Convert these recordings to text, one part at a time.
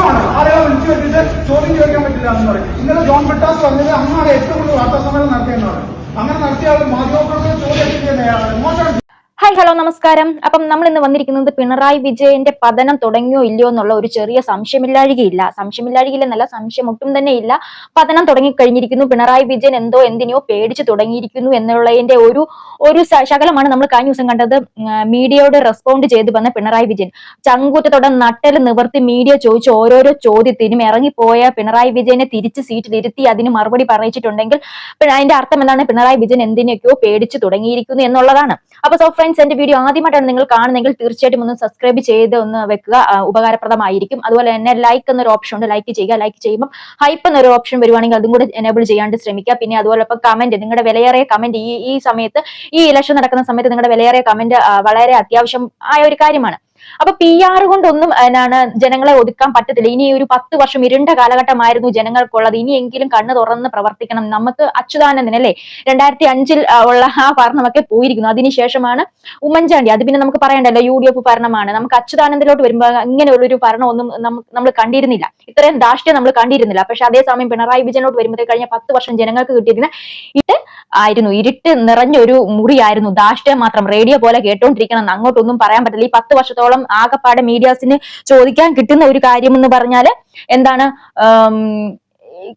മോശമാണ്. ആളുകളെ വിളിച്ചു വെച്ചിട്ട് ചോദ്യം ചോദിക്കാൻ പറ്റില്ല എന്ന് പറയും. ഇന്നലെ ജോൺ ബ്രിട്ടാസ് പറഞ്ഞത് അങ്ങാണ് ഏറ്റവും കൂടുതൽ വാർത്താസമ്മേളനം നടത്തിയെന്നാണ്. അങ്ങനെ നടത്തിയ ആൾ മാധ്യമപ്രവർത്തകർ ചോദ്യം ചെയ്യുന്നതാണ് മോശം. ഹായ് ഹലോ നമസ്കാരം. അപ്പം നമ്മൾ ഇന്ന് വന്നിരിക്കുന്നത് പിണറായി വിജയന്റെ പതനം തുടങ്ങിയോ ഇല്ലയോ എന്നുള്ള ഒരു ചെറിയ സംശയമില്ലാഴികയില്ല എന്നല്ല, സംശയം ഒട്ടും തന്നെ ഇല്ല. പതനം തുടങ്ങിക്കഴിഞ്ഞിരിക്കുന്നു. പിണറായി വിജയൻ എന്തോ എന്തിനെയോ പേടിച്ച് തുടങ്ങിയിരിക്കുന്നു എന്നുള്ളതിന്റെ ഒരു ശകലമാണ് നമ്മൾ കഴിഞ്ഞ ദിവസം കണ്ടത്. മീഡിയയോട് റെസ്പോണ്ട് ചെയ്ത് വന്ന പിണറായി വിജയൻ ചങ്കൂറ്റത്തോടെ നട്ടൽ നിവർത്തി മീഡിയ ചോദിച്ച ഓരോരോ ചോദ്യത്തിനും ഇറങ്ങിപ്പോയ പിണറായി വിജയനെ തിരിച്ച് സീറ്റിലിരുത്തി അതിന് മറുപടി പറയിച്ചിട്ടുണ്ടെങ്കിൽ അതിന്റെ അർത്ഥം എന്താണ്? പിണറായി വിജയൻ എന്തിനൊക്കെയോ പേടിച്ച് തുടങ്ങിയിരിക്കുന്നു എന്നുള്ളതാണ്. അപ്പൊ സോ ഫ്രണ്ട്സ്, എന്റെ വീഡിയോ ആദ്യമായിട്ടാണ് നിങ്ങൾ കാണുന്നെങ്കിൽ തീർച്ചയായിട്ടും ഒന്ന് സബ്സ്ക്രൈബ് ചെയ്ത് ഒന്ന് വെക്കുക, ഉപകാരപ്രദമായിരിക്കും. അതുപോലെ തന്നെ ലൈക്ക് എന്നൊരു ഓപ്ഷൻ ഉണ്ട്, ലൈക്ക് ചെയ്യുക. ലൈക്ക് ചെയ്യുമ്പോൾ ഹൈപ്പ് എന്നൊരു ഓപ്ഷൻ വരുവാണെങ്കിൽ അതും കൂടെ എനേബിൾ ചെയ്യാണ്ട് ശ്രമിക്കുക. പിന്നെ അതുപോലെ ഇപ്പൊ കമന്റ്, നിങ്ങളുടെ വിലയേറിയ കമന്റ് ഈ സമയത്ത്, ഈ ഇലക്ഷൻ നടക്കുന്ന സമയത്ത് നിങ്ങളുടെ വിലയേറിയ കമന്റ് വളരെ അത്യാവശ്യം ആയ ഒരു കാര്യമാണ്. അപ്പൊ PR കൊണ്ടൊന്നും ജനങ്ങളെ ഒതുക്കാൻ പറ്റത്തില്ല. ഇനി ഒരു 10 വർഷം ഇരുണ്ട കാലഘട്ടമായിരുന്നു ജനങ്ങൾക്കുള്ളത്. ഇനിയെങ്കിലും കണ്ണ് തുറന്ന് പ്രവർത്തിക്കണം. നമുക്ക് അച്യുതാനന്ദൻ അല്ലെ 2005 ഉള്ള ആ ഭരണമൊക്കെ പോയിരിക്കുന്നു. അതിനുശേഷമാണ് ഉമ്മൻചാണ്ടി. അത് പിന്നെ നമുക്ക് പറയണ്ടല്ലോ, UDF ഭരണമാണ്. നമുക്ക് അച്യുതാനന്ദനിലോട്ട് വരുമ്പോ ഇങ്ങനെയുള്ളൊരു ഭരണം ഒന്നും നമ്മൾ കണ്ടിരുന്നില്ല. ഇത്രയും ധാർഷ്ട്യം നമ്മൾ കണ്ടിരുന്നില്ല. പക്ഷെ അതേസമയം പിണറായി വിജയനോട്ട് വരുമ്പോഴേ കഴിഞ്ഞ 10 വർഷം ജനങ്ങൾക്ക് കിട്ടിയിരുന്ന ഇരുട്ട് നിറഞ്ഞ ഒരു മുറിയായിരുന്നു. ധാർഷ്ട്യം മാത്രം, റേഡിയോ പോലെ കേട്ടോണ്ടിരിക്കണം, അങ്ങോട്ടൊന്നും പറയാൻ പറ്റില്ല. ഈ 10 വർഷത്തോളം ആകപ്പാടെ മീഡിയാസിന് ചോദിക്കാൻ കിട്ടുന്ന ഒരു കാര്യം എന്ന് പറഞ്ഞാല് എന്താണ്,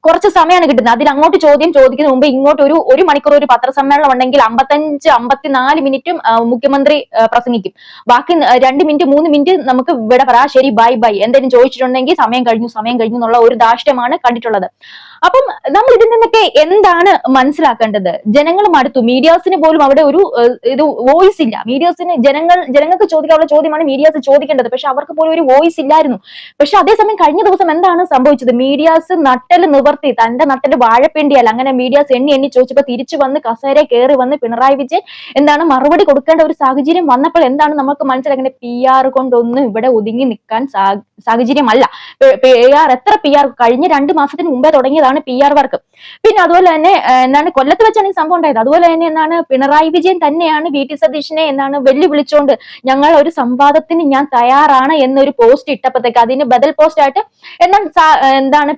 കുറച്ച് സമയമാണ് കിട്ടുന്നത്. അതിൽ അങ്ങോട്ട് ചോദ്യം ചോദിക്കുന്ന മുമ്പ് ഇങ്ങോട്ട് ഒരു മണിക്കൂർ ഒരു പത്രസമ്മേളനം ഉണ്ടെങ്കിൽ 55-54 മിനിറ്റും മുഖ്യമന്ത്രി പ്രസംഗിക്കും. ബാക്കി 2 മിനിറ്റ് 3 മിനിറ്റ് നമുക്ക് ഇവിടെ പറയാം, ശരി ബൈ എന്തെങ്കിലും ചോദിച്ചിട്ടുണ്ടെങ്കിൽ സമയം കഴിഞ്ഞു എന്നുള്ള ഒരു ധാർഷ്ട്യമാണ് കണ്ടിട്ടുള്ളത്. അപ്പം നമ്മൾ ഇതിൽ നിന്നൊക്കെ എന്താണ് മനസ്സിലാക്കേണ്ടത്? ജനങ്ങൾ മടുത്തു. മീഡിയാസിന് പോലും അവിടെ ഒരു വോയിസ് ഇല്ല. മീഡിയാസിന് ജനങ്ങൾക്ക് ചോദിക്കാനുള്ള ചോദ്യമാണ് മീഡിയാസ് ചോദിക്കേണ്ടത്. പക്ഷെ അവർക്ക് പോലും ഒരു വോയിസ് ഇല്ലായിരുന്നു. പക്ഷെ അതേസമയം കഴിഞ്ഞ ദിവസം എന്താണ് സംഭവിച്ചത്? മീഡിയാസ് നട്ടല് നിവർത്തി, തന്റെ നട്ടല് വാഴപ്പിണ്ടിയല്ല, അങ്ങനെ മീഡിയാസ് എണ്ണി ചോദിച്ചപ്പോ തിരിച്ചു വന്ന് കസേര കയറി വന്ന് പിണറായി വിജയൻ മറുപടി കൊടുക്കേണ്ട ഒരു സാഹചര്യം വന്നപ്പോൾ എന്താണ് നമുക്ക് മനസ്സിലാക്കേണ്ടത്? PR കൊണ്ടൊന്നും ഇവിടെ ഒതുങ്ങി നിൽക്കാൻ സാഹചര്യമല്ല. എത്ര PR കഴിഞ്ഞ 2 മാസത്തിന് മുമ്പേ തുടങ്ങിയതാണ് PR വർക്ക്. പിന്നെ അതുപോലെ തന്നെ കൊല്ലത്ത് വെച്ചാണ് ഈ സംഭവം ഉണ്ടായത്. അതുപോലെ തന്നെ പിണറായി വിജയൻ തന്നെയാണ് VT സതീശനെ വെല്ലുവിളിച്ചുകൊണ്ട് ഞങ്ങൾ ഒരു സംവാദത്തിന് ഞാൻ തയ്യാറാണ് എന്നൊരു പോസ്റ്റ് ഇട്ടപ്പോഴത്തേക്ക് അതിന് ബദൽ പോസ്റ്റ് ആയിട്ട്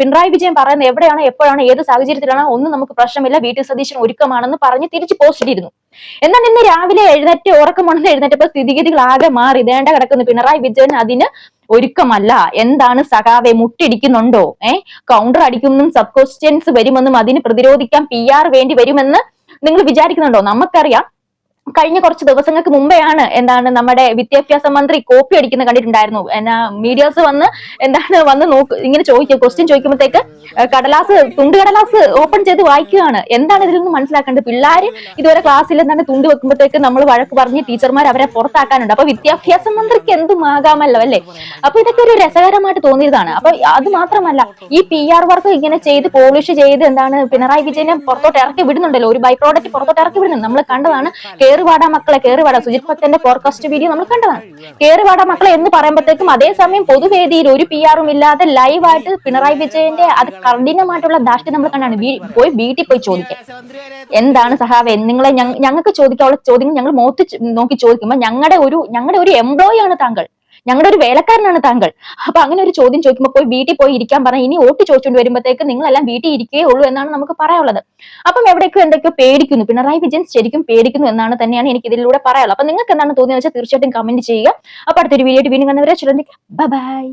പിണറായി വിജയൻ പറയുന്നത് എവിടെയാണ്, എപ്പോഴാണ്, ഏത് സാഹചര്യത്തിലാണ് ഒന്നും നമുക്ക് പ്രശ്നമില്ല, VT സതീശൻ ഒരുക്കമാണെന്ന് പറഞ്ഞ് തിരിച്ച് പോസ്റ്റ് ഇട്ടിരുന്നു. എന്നാൽ ഇന്ന് രാവിലെ ഉറക്കമുണർന്ന് എഴുന്നേറ്റപ്പോൾ സ്ഥിതിഗതികൾ ആകെ മാറി. ഇതേണ്ട കിടക്കുന്നു. പിണറായി വിജയൻ അതിന് ഒരുക്കമല്ല. എന്താണ് സഖാവെ, മുട്ടിടിക്കുന്നുണ്ടോ? കൗണ്ടർ അടിക്കുമെന്നും സബ് ക്വസ്റ്റ്യൻസ് വരുമെന്നും അതിന് പ്രതിരോധിക്കാൻ PR വേണ്ടി വരുമെന്ന് നിങ്ങൾ വിചാരിക്കുന്നുണ്ടോ? നമുക്കറിയാം, കഴിഞ്ഞ കുറച്ച് ദിവസങ്ങൾക്ക് മുമ്പെയാണ് നമ്മുടെ വിദ്യാഭ്യാസ മന്ത്രി കോപ്പി അടിക്കുന്ന കണ്ടിട്ടുണ്ടായിരുന്നു. മീഡിയാസ് വന്ന് ഇങ്ങനെ ക്വസ്റ്റ്യൻ ചോദിക്കുമ്പോഴത്തേക്ക് തുണ്ടുകടലാസ് ഓപ്പൺ ചെയ്ത് വായിക്കുകയാണ്. എന്താണ് ഇതിൽ നിന്ന് മനസ്സിലാക്കേണ്ടത്? പിള്ളേര് ഇതുവരെ ക്ലാസ്സിൽ തുണ്ട് വെക്കുമ്പോഴത്തേക്ക് നമ്മൾ വഴക്ക് പറഞ്ഞ് ടീച്ചർമാർ അവരെ പുറത്താക്കാനുണ്ട്. അപ്പൊ വിദ്യാഭ്യാസ മന്ത്രിക്ക് എന്തുമാകാമല്ലോ അല്ലെ? അപ്പൊ ഇതൊക്കെ ഒരു രസകരമായിട്ട് തോന്നിയതാണ്. അപ്പൊ അത് മാത്രമല്ല, ഈ PR വർക്ക് ഇങ്ങനെ ചെയ്ത് പോളിഷ് ചെയ്ത് പിണറായി വിജയനെ പുറത്തോട്ട് ഇറക്കി വിടുന്നുണ്ടല്ലോ, ഒരു ബൈ പ്രോഡക്റ്റ് പുറത്തോട്ട് ഇറക്കി വിടുന്നുണ്ട്. നമ്മൾ കണ്ടതാണ്. കേറിവാട മക്കളെ, സുജിത് ഭക്തന്റെ പോഡ്കാസ്റ്റ് വീഡിയോ നമ്മൾ കണ്ടതാണ്. കേറിവാട മക്കളെ എന്ന് പറയുമ്പോഴത്തേക്കും അതേസമയം പൊതുവേദിയിൽ ഒരു PR ഇല്ലാതെ ലൈവായിട്ട് പിണറായി വിജയന്റെ അത് കഠിനമായിട്ടുള്ള ധാർഷ്ട്യം നമ്മൾ കണ്ടാണ്. വീട്ടിൽ പോയി ചോദിക്കാം, എന്താണ് സഹാവേ നിങ്ങളെ ഞങ്ങൾക്ക് ചോദിക്കാനുള്ള ചോദ്യങ്ങൾ ഞങ്ങൾ നോക്കി ചോദിക്കുമ്പോൾ ഞങ്ങളുടെ ഒരു എംപ്ലോയി ആണ് താങ്കൾ, ഞങ്ങളുടെ ഒരു വേലക്കാരനാണ് താങ്കൾ. അപ്പൊ അങ്ങനെ ഒരു ചോദ്യം ചോദിക്കുമ്പോൾ വീട്ടിൽ പോയി ഇരിക്കാൻ പറഞ്ഞാൽ ഇനി വോട്ട് ചോദിച്ചുകൊണ്ട് വരുമ്പോഴത്തേക്ക് നിങ്ങളെല്ലാം വീട്ടിൽ ഇരിക്കേ ഉള്ളൂ എന്നാണ് നമുക്ക് പറയാനുള്ളത്. അപ്പം എന്തൊക്കെയോ പേടിക്കുന്നു. പിണറായി വിജയൻ ശരിക്കും പേടിക്കുന്നു എന്നാണ് തന്നെയാണ് എനിക്ക് ഇതിലൂടെ പറയാനുള്ളത്. അപ്പൊ നിങ്ങൾക്ക് എന്താണ് തോന്നിയെന്ന് വെച്ചാൽ തീർച്ചയായിട്ടും കമന്റ് ചെയ്യുക. അപ്പൊ അടുത്തൊരു വീഡിയോ വീണ്ടും കണ്ടവരെ ബൈ.